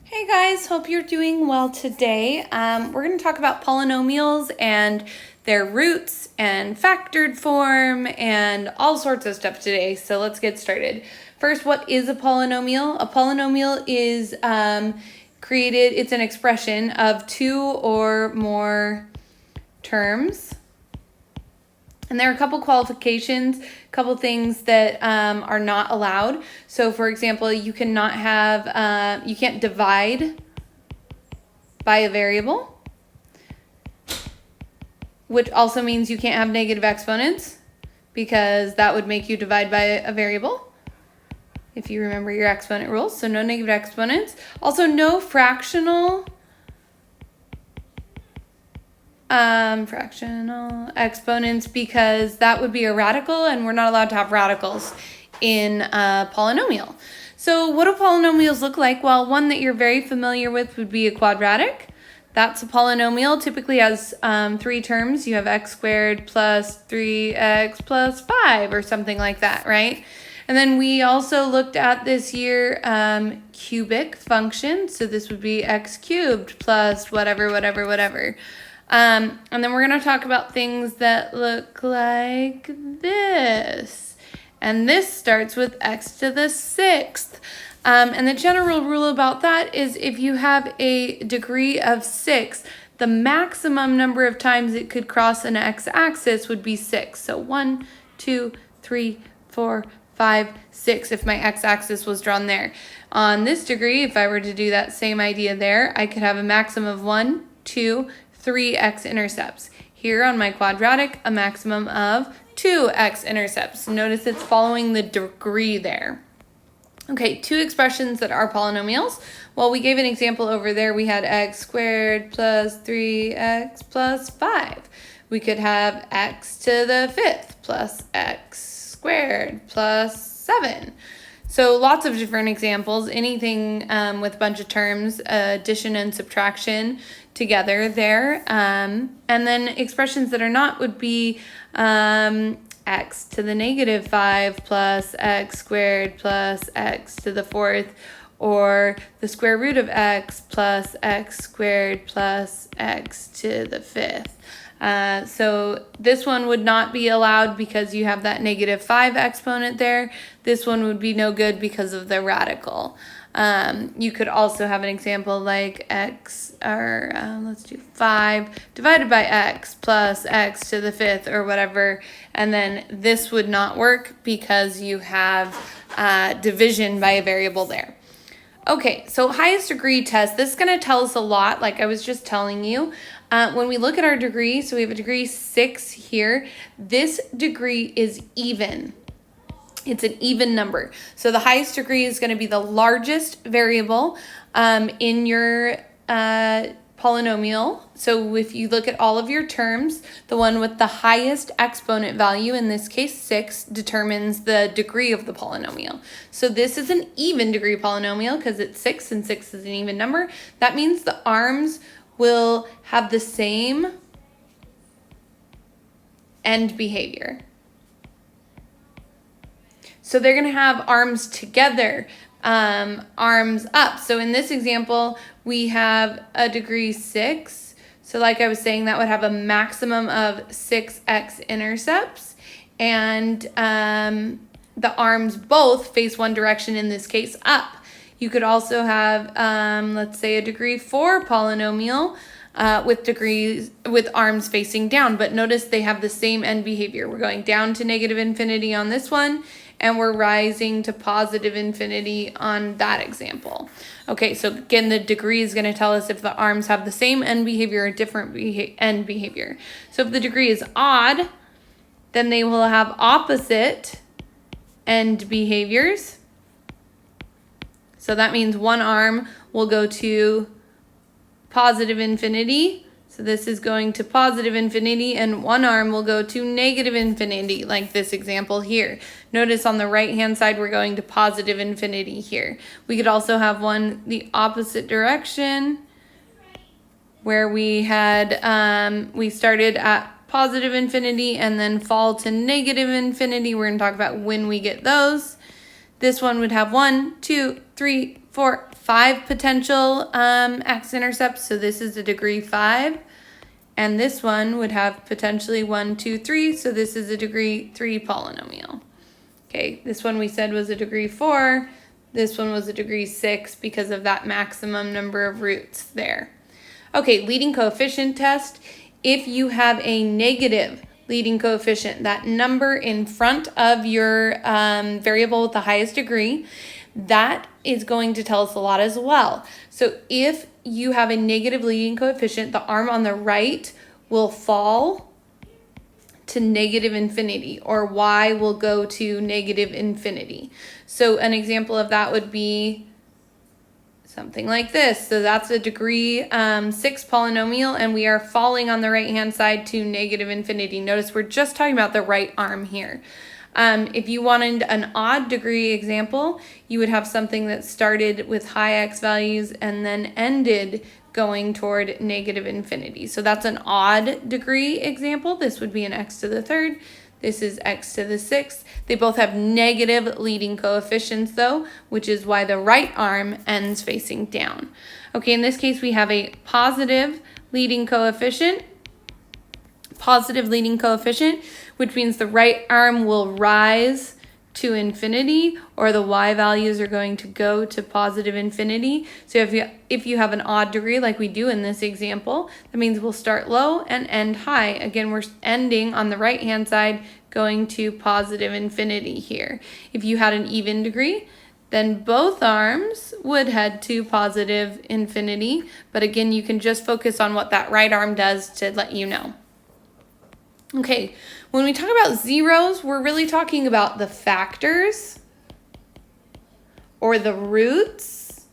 Hey guys, hope you're doing well today. We're going to talk about polynomials and their roots and factored form and all sorts of stuff today. So let's get started. First, what is a polynomial? A polynomial is it's an expression of two or more terms. And there are a couple qualifications, a couple things that are not allowed. So for example, you cannot have, you can't divide by a variable, which also means you can't have negative exponents because that would make you divide by a variable if you remember your exponent rules. So no negative exponents. Also no fractional exponents because that would be a radical and we're not allowed to have radicals in a polynomial. So what do polynomials look like? Well, one that you're very familiar with would be a quadratic. That's a polynomial, typically has three terms. You have x squared plus 3x plus 5 or something like that, right? And then we also looked at this year cubic function. So this would be x cubed plus whatever. And then we're going to talk about things that look like this. And this starts with x to the sixth. And the general rule about that is if you have a degree of 6, the maximum number of times it could cross an x-axis would be 6. So 1, 2, 3, 4, 5, 6 if my x-axis was drawn there. On this degree, if I were to do that same idea there, I could have a maximum of 1, 2, 3 x-intercepts. Here on my quadratic, a maximum of 2 x-intercepts. Notice it's following the degree there. Okay, two expressions that are polynomials. Well, we gave an example over there. We had x squared plus 3x plus 5. We could have x to the fifth plus x squared plus 7. So lots of different examples, anything with a bunch of terms, addition and subtraction together there. And then expressions that are not would be x to the negative 5 plus x squared plus x to the fourth, or the square root of x plus x squared plus x to the fifth. So this one would not be allowed because you have that negative 5 exponent there. This one would be no good because of the radical. You could also have an example like let's do 5 divided by x plus x to the fifth or whatever. And then this would not work because you have division by a variable there. Okay, so highest degree test, this is going to tell us a lot, like I was just telling you. When we look at our degree, so we have a degree 6 here. This degree is even. It's an even number. So the highest degree is going to be the largest variable in your polynomial. So if you look at all of your terms, the one with the highest exponent value, in this case 6, determines the degree of the polynomial. So this is an even degree polynomial because it's 6 and 6 is an even number. That means the arms will have the same end behavior. So they're going to have arms together, arms up. So in this example, we have a degree 6. So like I was saying, that would have a maximum of 6 x-intercepts. And the arms both face one direction, in this case, up. You could also have, let's say, a degree 4 polynomial with arms facing down. But notice they have the same end behavior. We're going down to negative infinity on this one, and we're rising to positive infinity on that example. Okay, so again, the degree is going to tell us if the arms have the same end behavior or different end behavior. So if the degree is odd, then they will have opposite end behaviors. So that means one arm will go to positive infinity. So this is going to positive infinity, and one arm will go to negative infinity, like this example here. Notice on the right-hand side, we're going to positive infinity here. We could also have one the opposite direction, where we had, we started at positive infinity and then fall to negative infinity. We're going to talk about when we get those. This one would have 1, 2, 3, 4, 5 potential x-intercepts, so this is a degree 5. And this one would have potentially 1, 2, 3, so this is a degree 3 polynomial. Okay, this one we said was a degree 4. This one was a degree 6 because of that maximum number of roots there. Okay, leading coefficient test. If you have a negative leading coefficient, that number in front of your variable with the highest degree, that is going to tell us a lot as well. So if you have a negative leading coefficient, the arm on the right will fall to negative infinity, or y will go to negative infinity. So an example of that would be something like this. So that's a degree 6 polynomial, and we are falling on the right-hand side to negative infinity. Notice we're just talking about the right arm here. If you wanted an odd degree example, you would have something that started with high x values and then ended going toward negative infinity. So that's an odd degree example. This would be an x to the 3rd. This is x to the 6th. They both have negative leading coefficients though, which is why the right arm ends facing down. Okay, in this case we have a positive leading coefficient, which means the right arm will rise to infinity, or the y values are going to go to positive infinity. So if you have an odd degree like we do in this example, that means we'll start low and end high. Again, we're ending on the right hand side going to positive infinity here. If you had an even degree, then both arms would head to positive infinity. But again, you can just focus on what that right arm does to let you know. Okay, when we talk about zeros, we're really talking about the factors or the roots,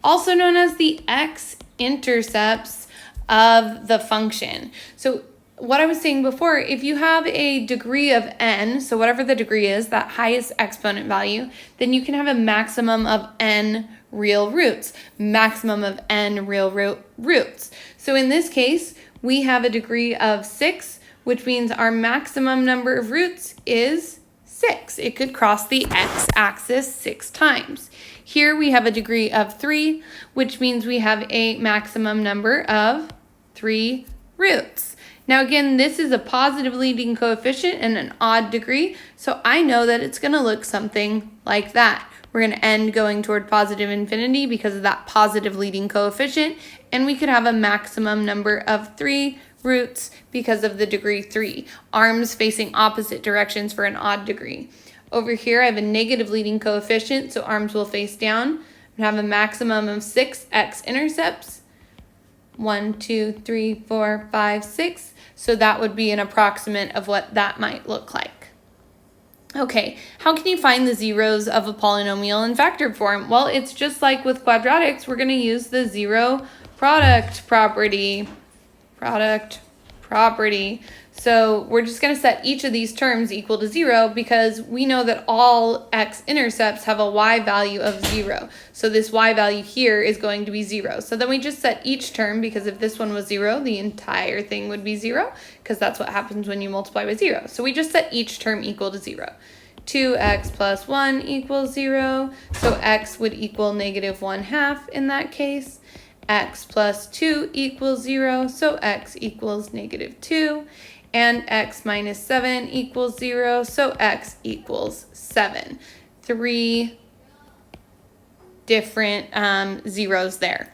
also known as the x-intercepts of the function. So what I was saying before, if you have a degree of n, so whatever the degree is, that highest exponent value, then you can have a maximum of n real roots, maximum of n real roots. So in this case, we have a degree of 6, which means our maximum number of roots is 6. It could cross the x-axis 6 times. Here we have a degree of 3, which means we have a maximum number of 3 roots. Now again, this is a positive leading coefficient and an odd degree, so I know that it's going to look something like that. We're going to end going toward positive infinity because of that positive leading coefficient, and we could have a maximum number of 3 roots because of the degree 3. Arms facing opposite directions for an odd degree. Over here, I have a negative leading coefficient, so arms will face down. I have a maximum of 6 x-intercepts. 1, 2, 3, 4, 5, 6. So that would be an approximate of what that might look like. Okay, how can you find the zeros of a polynomial in factored form? Well, it's just like with quadratics, we're going to use the zero product property. So we're just going to set each of these terms equal to 0 because we know that all x-intercepts have a y value of 0. So this y value here is going to be 0. So then we just set each term, because if this one was 0, the entire thing would be 0, because that's what happens when you multiply by 0. So we just set each term equal to 0. 2x plus 1 equals 0. So x would equal negative 1/2 in that case. X plus 2 equals 0, so x equals negative 2. And x minus 7 equals 0, so x equals 7. 3 different zeros there.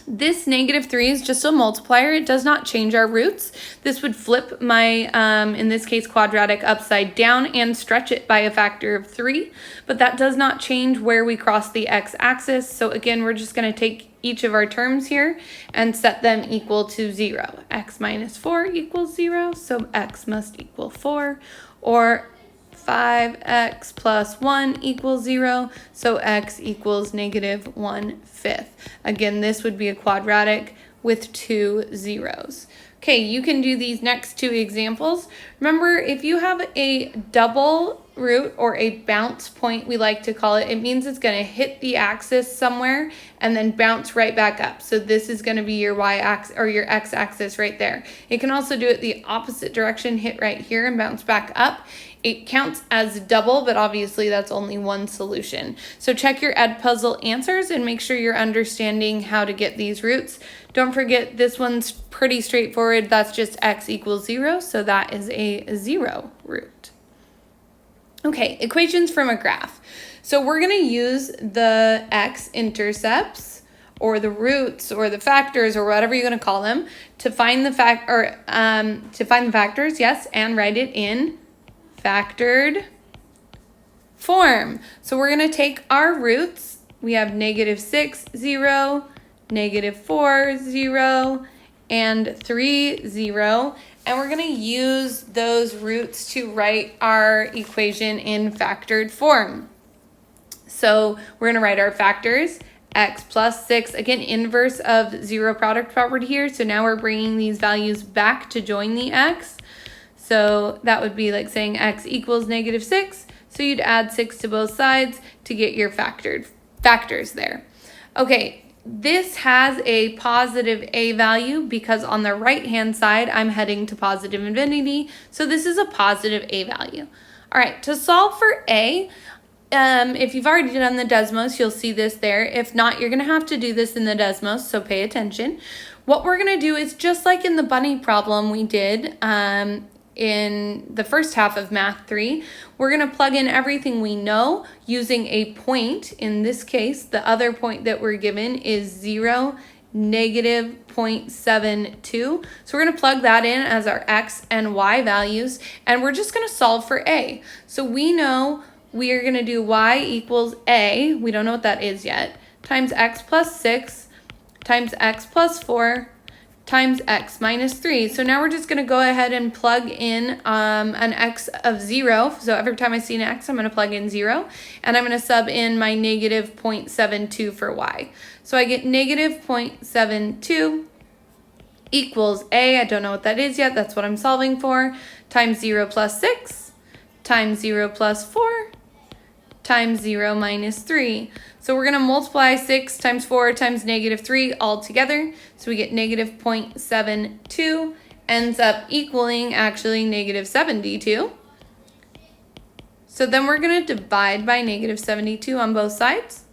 This negative 3 is just a multiplier. It does not change our roots. This would flip my, in this case, quadratic upside down and stretch it by a factor of 3. But that does not change where we cross the x-axis. So again, we're just going to take each of our terms here and set them equal to 0. X minus 4 equals 0, so x must equal 4. Or 5x plus 1 equals 0, so x equals negative 1/5. Again, this would be a quadratic with 2 zeros. Okay, you can do these next 2 examples. Remember, if you have a double root or a bounce point, we like to call it, it means it's going to hit the axis somewhere and then bounce right back up. So this is going to be your y-axis or your x-axis right there. It can also do it the opposite direction, hit right here and bounce back up. it counts as double, but obviously that's only one solution. So check your Edpuzzle answers and make sure you're understanding how to get these roots. Don't forget, this one's pretty straightforward. That's just x equals 0, so that is a 0 root. Okay, equations from a graph. So we're going to use the x-intercepts, or the roots, or the factors, or whatever you're going to call them, to find the factors, yes, and write it in factored form. So we're going to take our roots. We have -6, 0, -4, 0, and 3, 0. And we're going to use those roots to write our equation in factored form. So we're going to write our factors. X plus 6, again, inverse of 0 product property here. So now we're bringing these values back to join the x. So that would be like saying x equals -6. So you'd add 6 to both sides to get your factors there. Okay, this has a positive a value because on the right-hand side, I'm heading to positive infinity. So this is a positive a value. All right, to solve for a, if you've already done the Desmos, you'll see this there. If not, you're going to have to do this in the Desmos, so pay attention. What we're going to do is just like in the bunny problem we did in the first half of Math 3, we're going to plug in everything we know using a point. In this case, the other point that we're given is 0, -0.72. So we're going to plug that in as our x and y values, and we're just going to solve for a. So we know we are going to do y equals a, we don't know what that is yet, times x plus 6 times x plus 4 times x minus 3. So now we're just going to go ahead and plug in an x of 0. So every time I see an x, I'm going to plug in 0. And I'm going to sub in my -0.72 for y. So I get -0.72 equals a. I don't know what that is yet. That's what I'm solving for. Times 0 plus 6 times 0 plus 4 times 0 minus 3. So we're going to multiply 6 times 4 times -3 all together. So we get -0.72 ends up equaling actually -72. So then we're going to divide by -72 on both sides.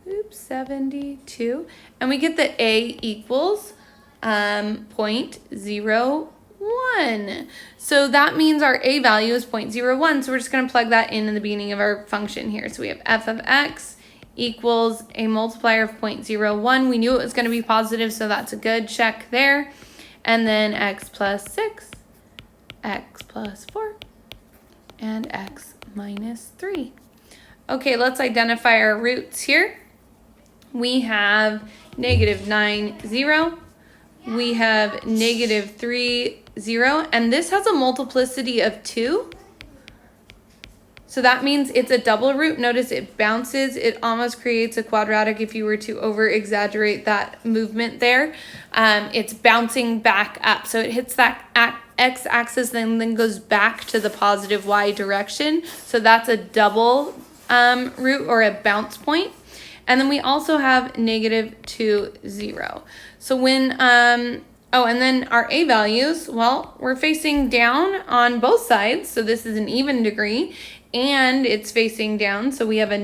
Oops, 72. And we get that a equals 0.01. So that means our a value is 0.01. So we're just going to plug that in the beginning of our function here. So we have f of x equals a multiplier of 0.01. We knew it was going to be positive, so that's a good check there. And then x plus 6, x plus 4, and x minus 3. Okay, let's identify our roots here. We have -9, 0. We have -3, 0, and this has a multiplicity of 2. So that means it's a double root. Notice it bounces. It almost creates a quadratic if you were to over-exaggerate that movement there. It's bouncing back up. So it hits that x-axis and then goes back to the positive y direction. So that's a double root or a bounce point. And then we also have -2, 0. So when, oh, and then our a values, well, we're facing down on both sides. So this is an even degree, and it's facing down. So we have a